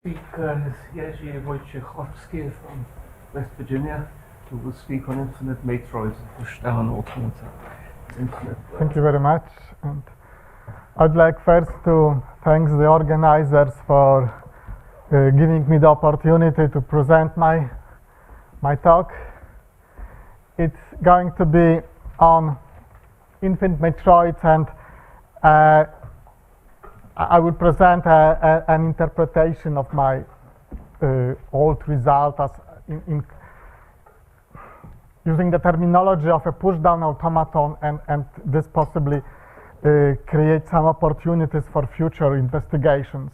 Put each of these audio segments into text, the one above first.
speaker is Jerzy Wojciechowski from West Virginia, who will speak on infinite Matroids and Pushdown Automata. Thank you very much. And I'd like first to thank the organizers for giving me the opportunity to present my talk. It's going to be on infinite Matroids, and I will present an interpretation of my old result as using the terminology of a pushdown automaton, and this possibly creates some opportunities for future investigations.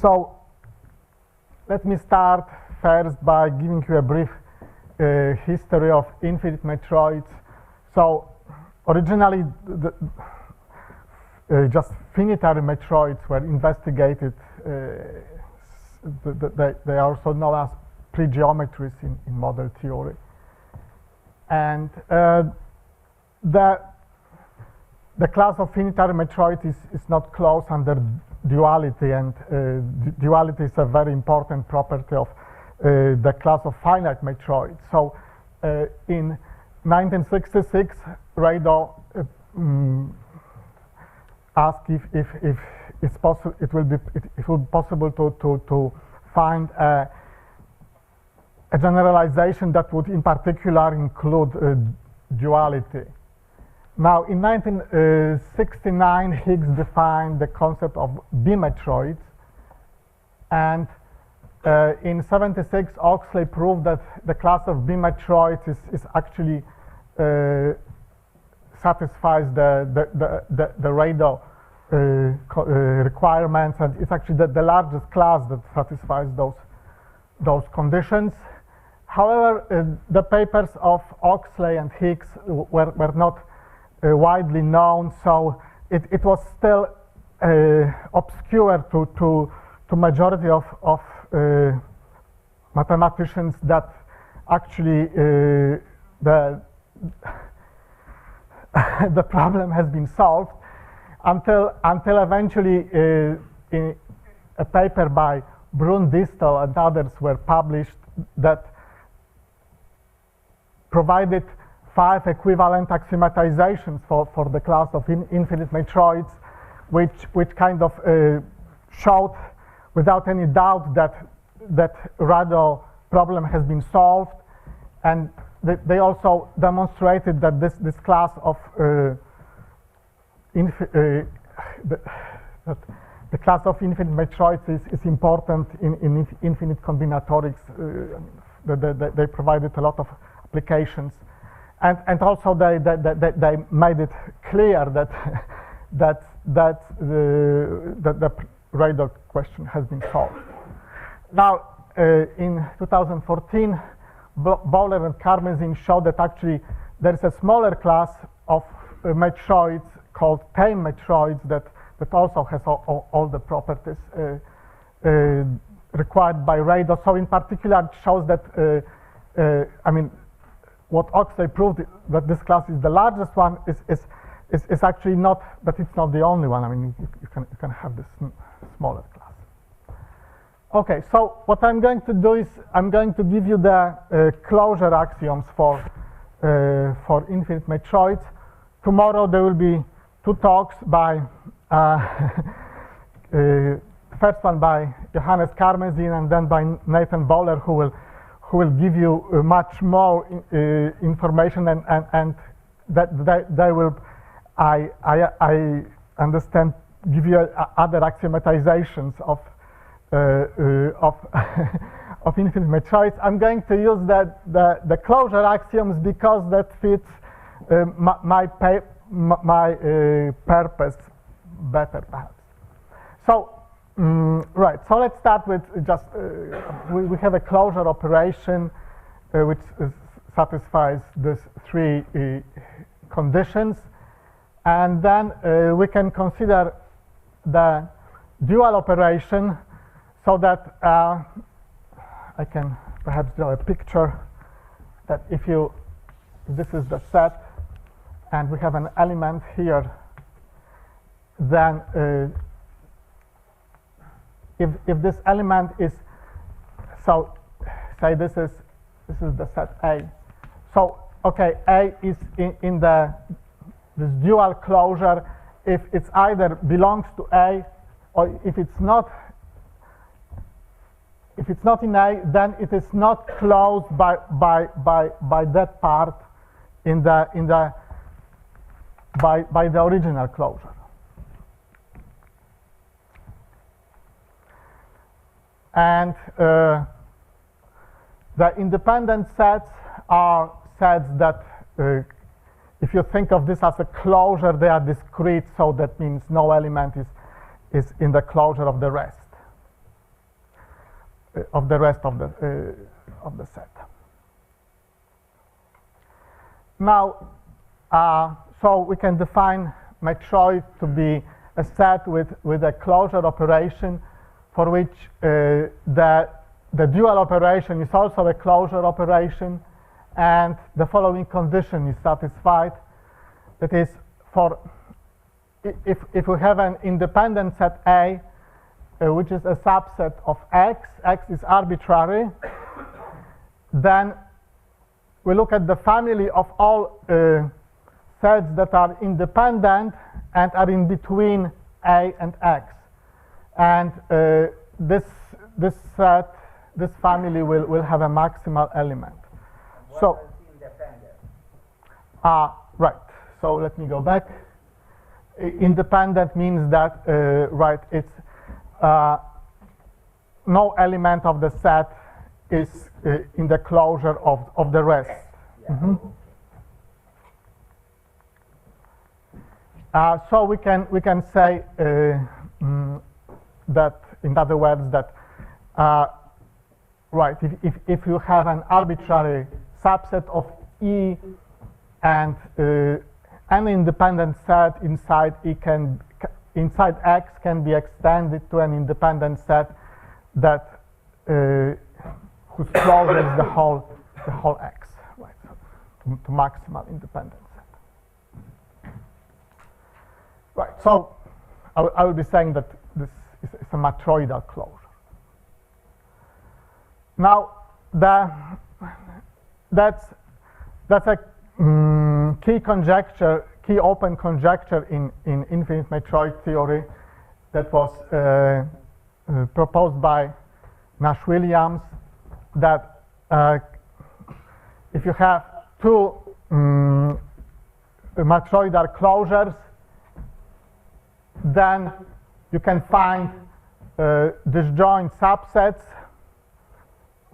So let me start first by giving you a brief history of infinite Matroids. So originally just finitary Matroids were investigated. They are also known as pre-geometries in model theory. And the class of finitary Matroids is not closed under duality, and duality is a very important property of the class of finite Matroids. So in 1966, Rado asked if it's possible, it will be possible to find a generalization that would in particular include duality. Now in 1969, Higgs defined the concept of B-Matroids, and in 76, Oxley proved that the class of B-Matroids is actually satisfies the Rado requirements, and it's actually the largest class that satisfies those conditions. However, the papers of Oxley and Higgs were not widely known, so it was still obscure to majority of mathematicians that actually the problem has been solved until eventually in a paper by Brun, Distel, and others were published that provided 5 equivalent axiomatizations for the class of infinite Matroids, which kind of showed without any doubt that Rado problem has been solved, and they also demonstrated that this class of the class of infinite Matroids is important in infinite combinatorics. They provided a lot of applications, and also they made it clear that the Rado question has been solved. Now in 2014, Bowler and Karmazin showed that actually there is a smaller class of Matroids called tame Matroids that also has all the properties required by Rado. So in particular, it shows that I mean, what Oxley proved that this class is the largest one is actually not, but it's not the only one. I mean, you can have this smaller class. Okay, so what I'm going to do is I'm going to give you the closure axioms for infinite Matroids. Tomorrow there will be 2 talks by first one by Johannes Karmazin, and then by Nathan Bowler, who will give you much more information, and that they will, I understand, give you other axiomatizations of infinite Matroids. I'm going to use the closure axioms because that fits my purpose better, perhaps. So right, so let's start with just we have a closure operation which satisfies these 3 conditions, and then we can consider the dual operation, so that I can perhaps draw a picture that if this is the set and we have an element here, then if this element is, so say this is the set A. So okay, A is in this dual closure if it's either belongs to A, or if it's not in A, then it is not closed by that part by the original closure. And the independent sets are sets that, if you think of this as a closure, they are discrete, so that means no element is in the closure of the rest of the set. Now, so we can define Matroid to be a set with a closure operation for which the dual operation is also a closure operation, and the following condition is satisfied. That is, for if we have an independent set A, which is a subset of X is arbitrary, then we look at the family of all sets that are independent and are in between A and X. And this family will have a maximal element. So, right. So let me go back. Independent means that, right, it's no element of the set is in the closure of the rest. Yeah. Mm-hmm. So we can say that, in other words, that right, if you have an arbitrary subset of E and any independent set inside E inside X can be extended to an independent set that whose closure is the whole X, right? So to maximal independent set. Right. So I will be saying that this is a matroidal closure. Now that's a key open conjecture in infinite Matroid theory that was proposed by Nash-Williams, that if you have two matroidal closures, then you can find disjoint subsets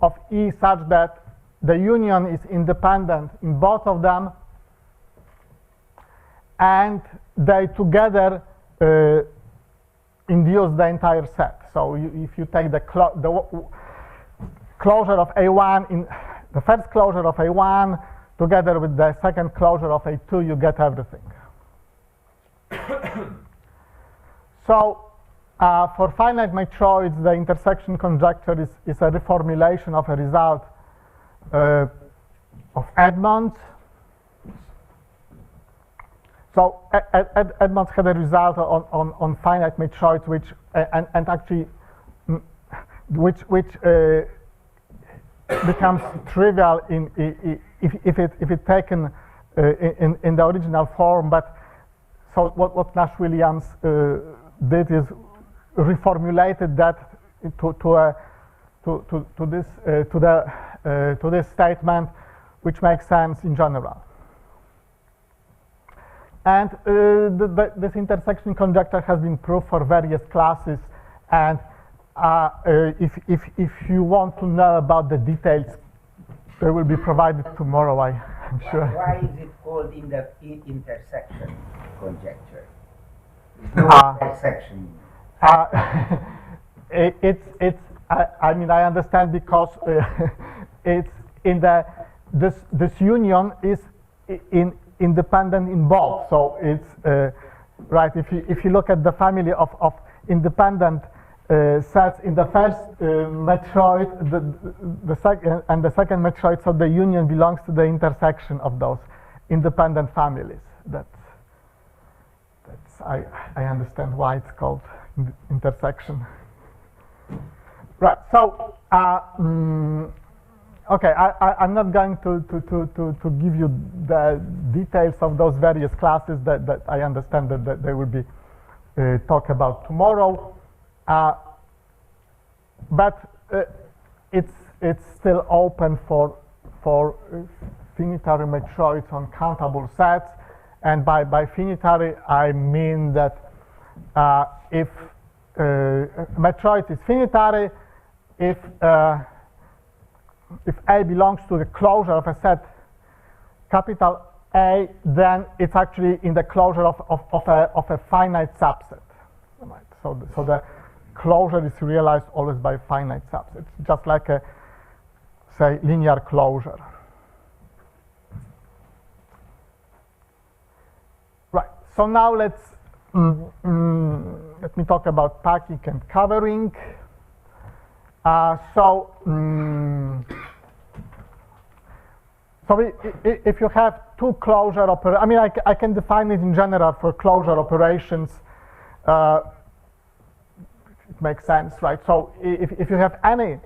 of E such that the union is independent in both of them, and they together induce the entire set. So if you take the closure of A1 in the first closure of A1 together with the second closure of A2, you get everything. So for finite matroids, the intersection conjecture is a reformulation of a result of Edmonds. So Edmonds had a result on finite matroids, which and actually which becomes trivial if it taken in the original form. But so what Nash-Williams did is reformulated that to this statement, which makes sense in general. And this intersection conjecture has been proved for various classes. And if you want to know about the details, they will be provided tomorrow, I'm sure. Why is it called in the intersection conjecture? There's no intersection. I mean, I understand because it's in this union is independent in both. So it's right. If you look at the family of independent sets in the first Matroid, the second Matroid, so the union belongs to the intersection of those independent families. That's I understand why it's called intersection. Right. So, okay, I'm not going to give you the details of those various classes that I understand that they will be talked about tomorrow, but it's still open for finitary matroids on countable sets, and by finitary I mean that if matroid is finitary, if A belongs to the closure of a set capital A, then it's actually in the closure of a finite subset. Right? So the closure is realized always by finite subsets, just like a, say, linear closure. Right. So now let me talk about packing and covering. If you have two closure operations, I mean, I can define it in general for closure operations. It makes sense, right? So if you have any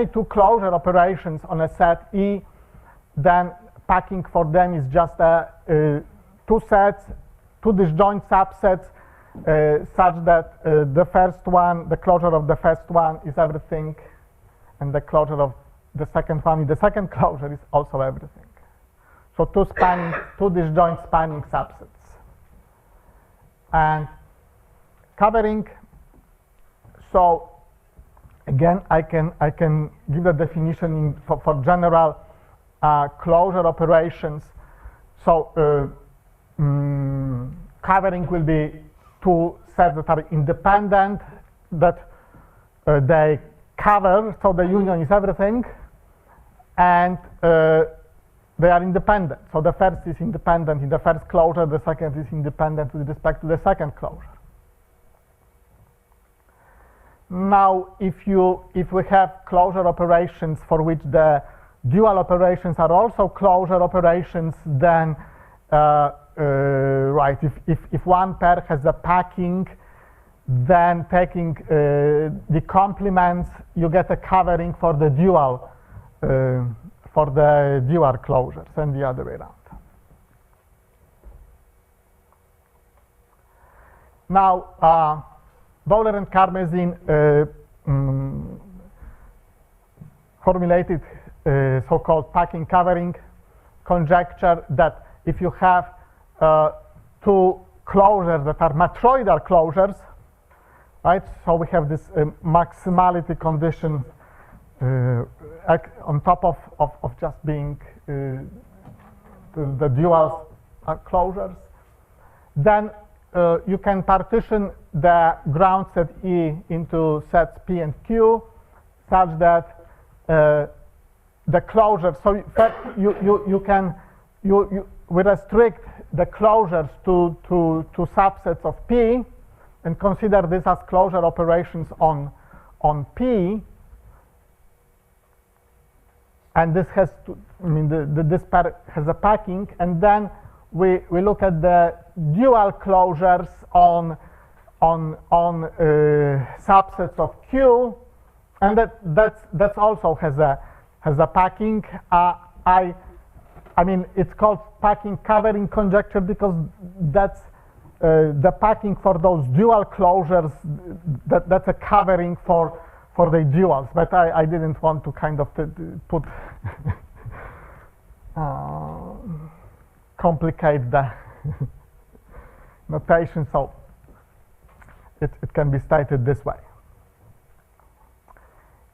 two closure operations on a set E, then packing for them is just two sets, two disjoint subsets, such that the first one, the closure of the first one is everything, and the closure of the second one, the second closure is also everything. So two disjoint spanning subsets. And covering, so again, I can give the definition for general closure operations. So covering will be two sets that are independent, that they cover, so the union is everything, and they are independent. So the first is independent in the first closure, the second is independent with respect to the second closure. Now, if we have closure operations for which the dual operations are also closure operations, then right, if one pair has a packing, then taking the complements, you get a covering for the dual closures, and the other way around. Now, Bowler and Karmazin formulated so-called packing covering conjecture that if you have two closures that are matroidal closures, right? So we have this maximality condition on top of just being the dual closures. Then you can partition the ground set E into sets P and Q, such that the closure. So we restrict the closures to subsets of P, and consider this as closure operations on P. And this has to, I mean, this pair has a packing, and then we look at the dual closures on subsets of Q, and that also has a packing. I mean, it's called packing covering conjecture because that's the packing for those dual closures. That's a covering for the duals, but I didn't want to kind of put complicate the notation, so it can be stated this way.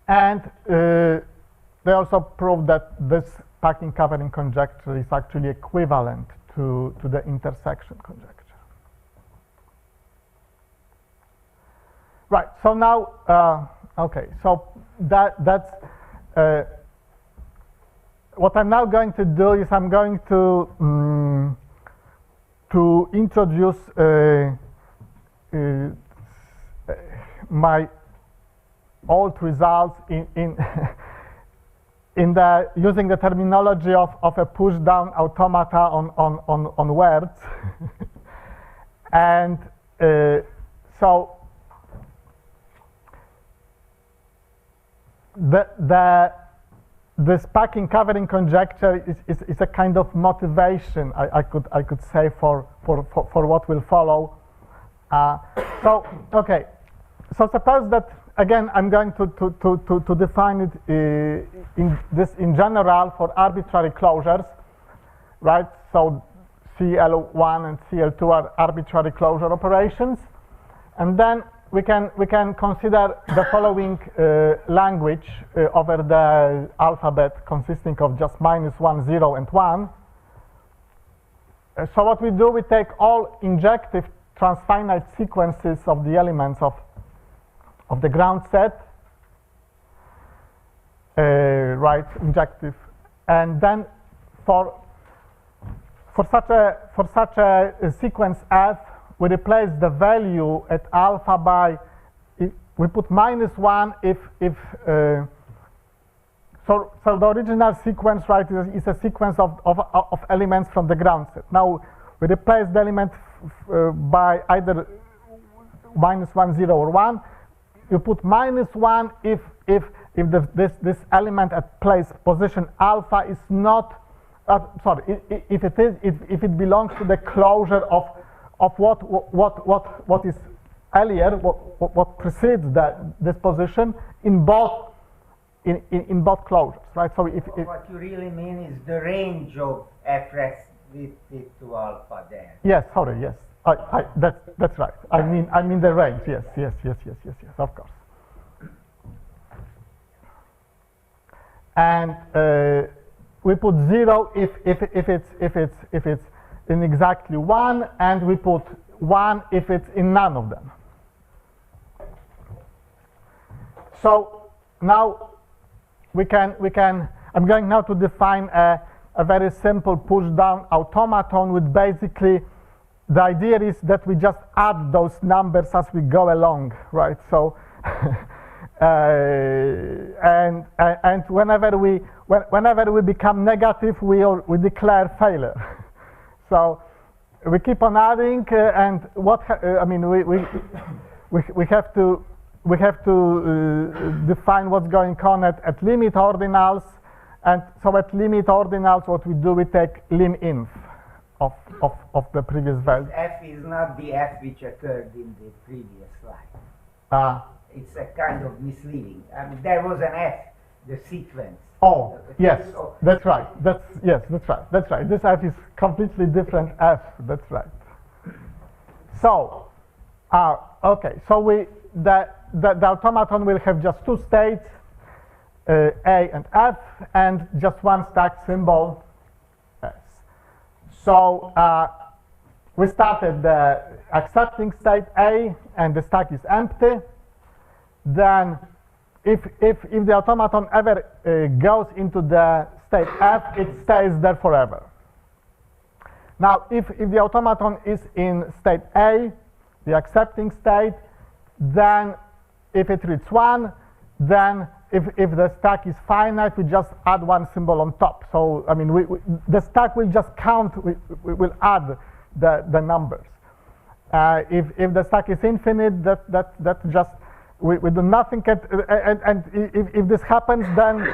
And they also proved that this packing covering conjecture is actually equivalent to the intersection conjecture. Right, so now, okay, so that's what I'm now going to do is I'm going to introduce my old results in using the terminology of a pushdown automata on words. And so this packing covering conjecture is a kind of motivation, I could say, for what will follow. So okay, so suppose that again I'm going to define it in general for arbitrary closures, right? So CL1 and CL2 are arbitrary closure operations, and then we can consider the following language over the alphabet consisting of just -1, 0, and 1. So what we do, we take all injective transfinite sequences of the elements of the ground set, right, injective, and then for such a sequence F, we replace the value at alpha by, we put -1 if so the original sequence, right, is a sequence of elements from the ground set. Now we replace the element by either -1, 0, or 1. You put -1 if this element at place position alpha is not if it belongs to the closure of what is earlier, what precedes this position in both closures, right? So if what you really mean is the range of f relative to alpha there. Yes, sorry, yes, that's right. I mean the range. Yes, of course. And we put 0 if it's in exactly 1, and we put 1 if it's in none of them. So now we can I'm going now to define a very simple pushdown automaton with basically the idea is that we just add those numbers as we go along, right? So and whenever we become negative, we declare failure. So we keep on adding, and I mean we have to define what's going on at limit ordinals, and so at limit ordinals, what we do, we take lim inf of the previous value. F is not the F which occurred in the previous slide. It's a kind of misleading. I mean, there was an F, the sequence. Oh, yes, that's right. That's right. This F is completely different F. That's right. So, okay. So the automaton will have just two states, A and F, and just one stack symbol, S. So we started the accepting state A, and the stack is empty. Then if the automaton ever goes into the state F, it stays there forever. Now, if the automaton is in state A, the accepting state, then if it reaches 1, then if the stack is finite, we just add one symbol on top. So, I mean, the stack will just count, we will add the numbers. If the stack is infinite, that just, we do nothing, and if this happens, then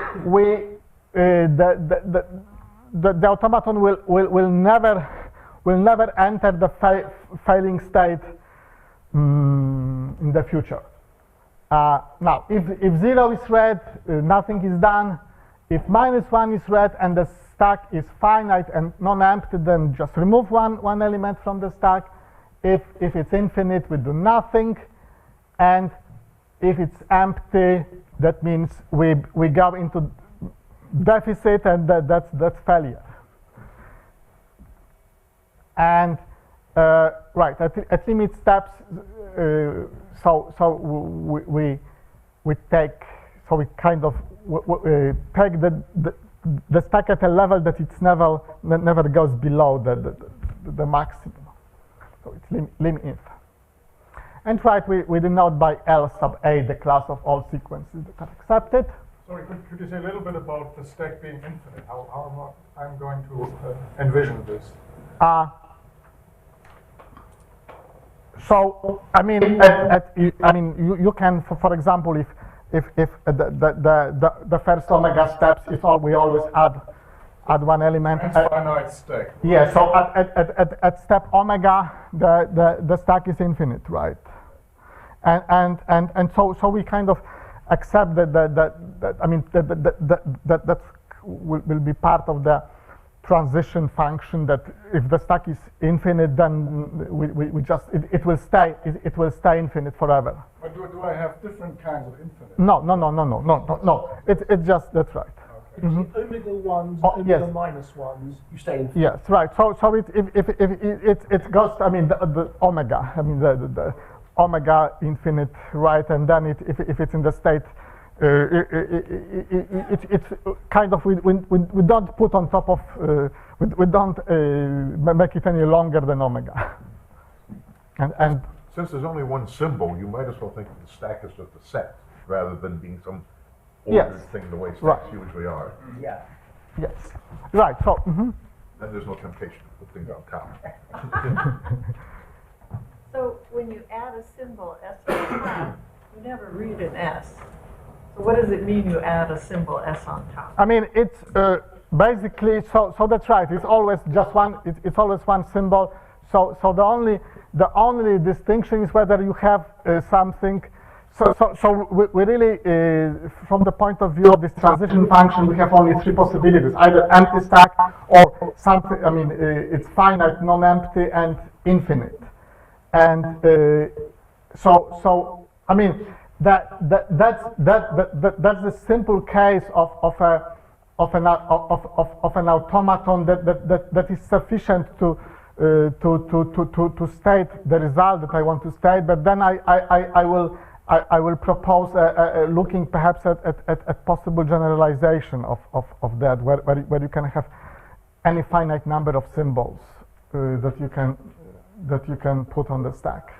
the automaton will never enter the failing state in the future. Now, if 0 is read, nothing is done. If -1 is read and the stack is finite and non-empty, then just remove one element from the stack. If it's infinite, we do nothing. And if it's empty, that means we go into deficit, and that's failure. And right at limit steps, so we take, so we kind of take the stack at a level that it's never goes below the maximum. So it's lim inf. And right, we denote by L sub A the class of all sequences that are accepted. Sorry, could you say a little bit about the stack being infinite? How I'm going to envision this? So I mean, you can, for example, the first omega steps is all we always add one element. Transfinite stack. Yeah, so at step omega, the stack is infinite, right? And so we kind of accept that I mean that will be part of the transition function, that if the stack is infinite, then we just it will stay infinite forever. But do I have different kinds of infinite? No. It's just that's right. Okay. If the omega ones, Oh, omega yes. minus ones, you stay in. Yes, right. So if it goes, I mean the omega, I mean the omega infinite, right? And then if it's in the state, it's kind of we don't put on top of we don't make it any longer than omega. And Since there's only one symbol, you might as well think of the stack as just a set, rather than being some ordered Yes. thing the way stacks Right. usually are. Yeah. yes, right. So Then there's no temptation to put things on top. So when you add a symbol S on top, you never read an S. So what does it mean you add a symbol S on top? I mean it's basically so that's right. It's always just one. It's always one symbol. So the only distinction is whether you have something. So we really, from the point of view of this transition function, we have only three possibilities: either empty stack or something. I mean, it's finite, non-empty, and infinite. And so I mean that's the simple case of an automaton that is sufficient to state the result that I want to state. But then I will propose looking perhaps at possible generalization of that, where you can have any finite number of symbols that you can put on the stack.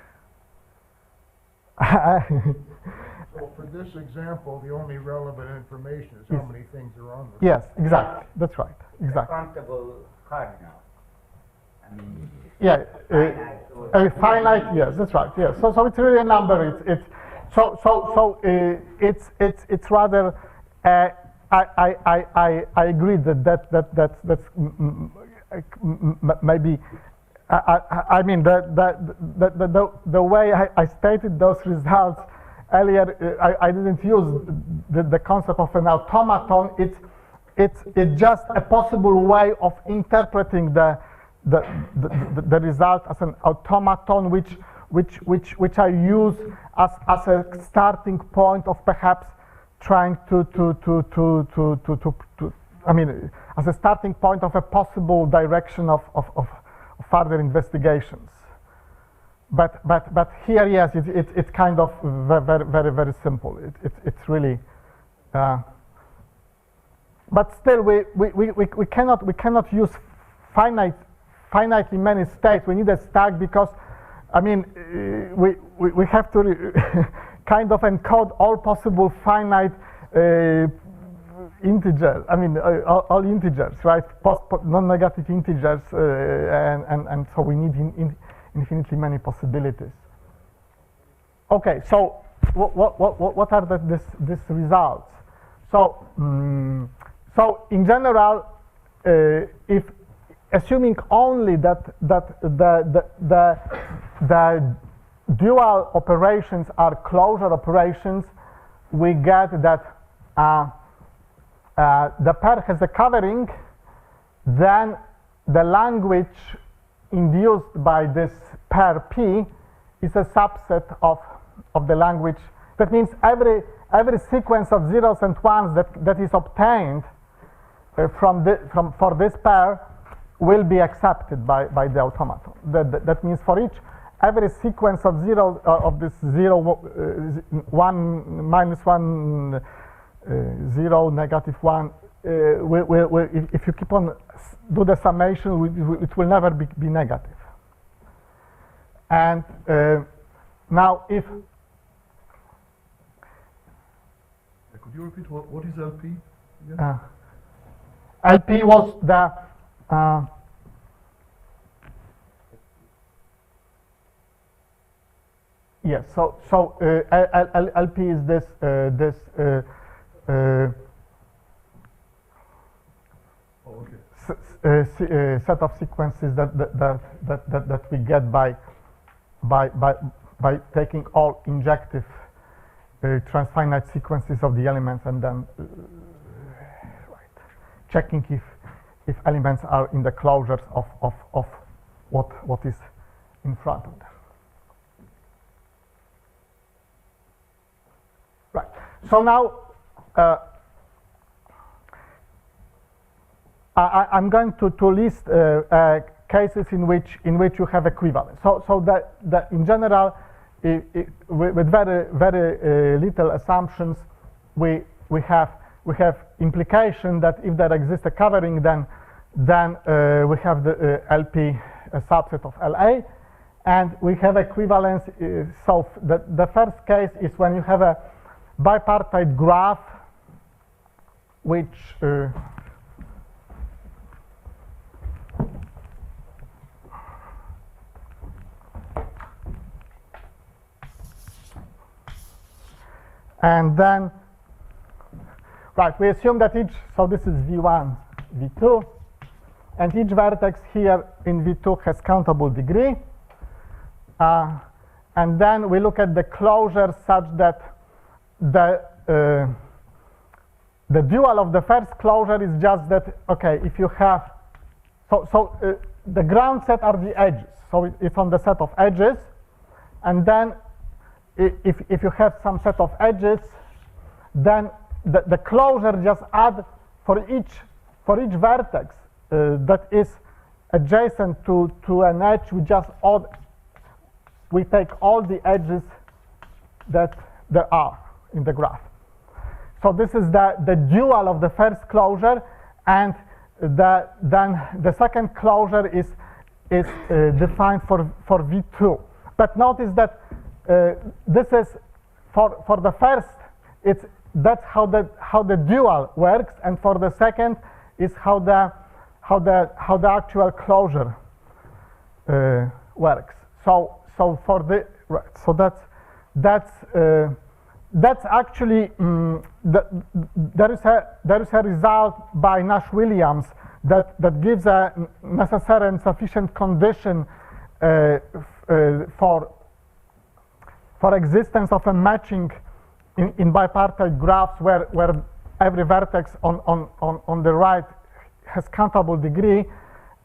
So for this example, the only relevant information is how many things are on the. Yes, exactly. That's right. Exactly. Countable cardinal. I mean, Yeah. finite or- Finite. Yes, that's right. Yes. So it's really a number. It's rather. I agree that's maybe. I mean the way I stated those results earlier, I didn't use the concept of an automaton. It's just a possible way of interpreting the result as an automaton, which I use as a starting point of perhaps trying to I mean as a starting point of a possible direction of further investigations. But here, yes, it's kind of very simple. It's really, but still we cannot use finitely many states. We need a stack because, I mean, we have to kind of encode all possible finite integers. I mean, all integers, right? Non-negative integers, and so we need infinitely many possibilities. Okay, so what are these results? So so in general, if assuming only that the dual operations are closure operations, we get that the pair has a covering, then the language induced by this pair P is a subset of the language. That means every sequence of zeros and ones that is obtained for this pair will be accepted by the automaton. That means for every sequence of zero of this 1 minus 1 0 negative 1 if you keep on do the summation, it will never be negative. And now if Could you repeat what is LP? LP was the Yes. So LP is this set of sequences that we get by taking all injective transfinite sequences of the elements and then checking if elements are in the closures of what is in front of them. Right. So now I'm going to list cases in which you have equivalence. So that in general, with very little assumptions, we have implication that if there exists a covering, then we have the LP a subset of LA, and we have equivalence. So the first case is when you have a bipartite graph, which and then, right, we assume that so this is V1, V2, and each vertex here in V2 has countable degree. And then we look at the closure such that the dual of the first closure is just that, okay, if you have, the ground set are the edges. So it's on the set of edges, and then if you have some set of edges, then the closure just add for each vertex that is adjacent to an edge. We take all the edges that there are in the graph. So this is the dual of the first closure, and then the second closure is defined for V2. But notice that this is for the first, that's how the dual works, and for the second is how the actual closure works. So for the right, so that's actually there is a result by Nash-Williams that gives a necessary and sufficient condition for existence of a matching in bipartite graphs where every vertex on the right has countable degree,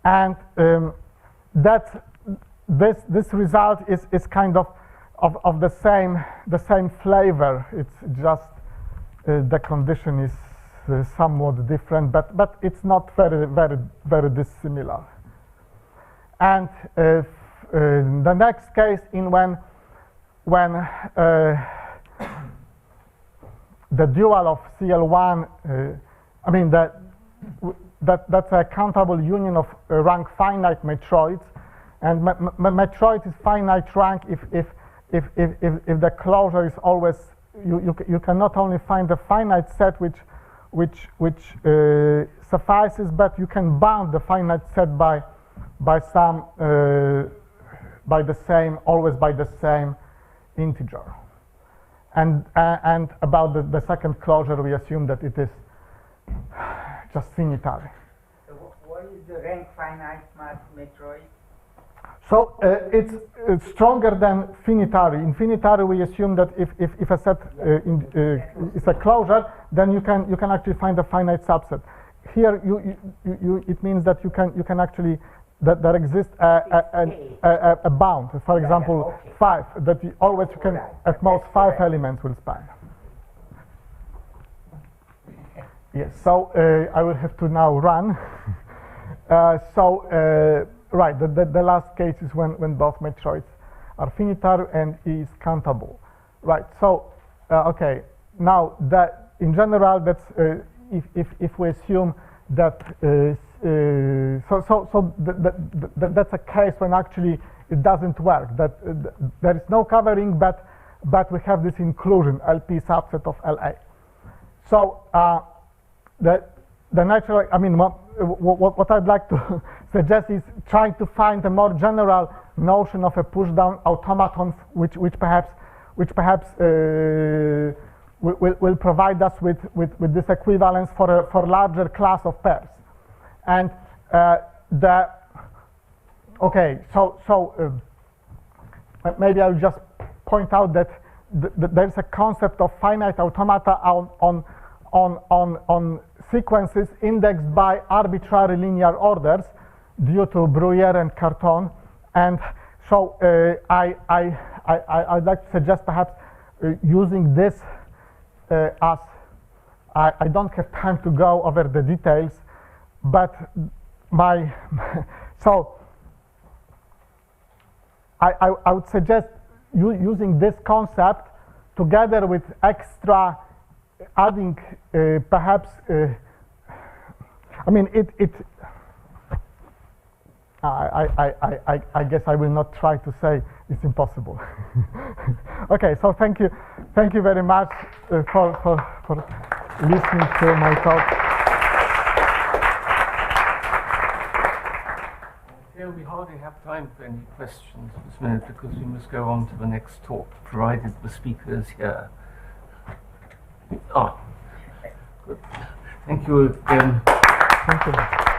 and this result is kind of the same flavor. It's just the condition is somewhat different, but it's not very dissimilar. And the next case in when the dual of CL1, I mean that's a countable union of rank finite matroids, and matroid is finite rank if the closure is always, you can not only find the finite set which suffices, but you can bound the finite set by the same integer. And about the second closure, we assume that it is just finitary. So what is the rank finite matroid? So it's stronger than finitary. In finitary, we assume that if a set is a closure, then you can actually find a finite subset. Here, it means that you can actually that there exists a bound. For example, 5. That you can at most 5 elements will span. Yes. So I will have to now run. Right, the last case is when both matroids are finitary and E is countable. Right, so, okay, now that in general, that's if we assume that, that's a case when actually it doesn't work, that there is no covering, but we have this inclusion, LP subset of LA. So, the natural, I mean, what I'd like to suggest is trying to find a more general notion of a pushdown automaton, which perhaps will provide us with this equivalence for a larger class of pairs. And maybe I'll just point out that there's a concept of finite automata on sequences indexed by arbitrary linear orders due to Breuer and Carton. And so I'd like to suggest perhaps using this as, I don't have time to go over the details, but so I would suggest using this concept together with extra adding perhaps I guess I will not try to say it's impossible. Okay, so thank you very much for listening to my talk. Here we hardly have time for any questions this minute because we must go on to the next talk, provided the speaker is here. Good. Thank you again. Thank you.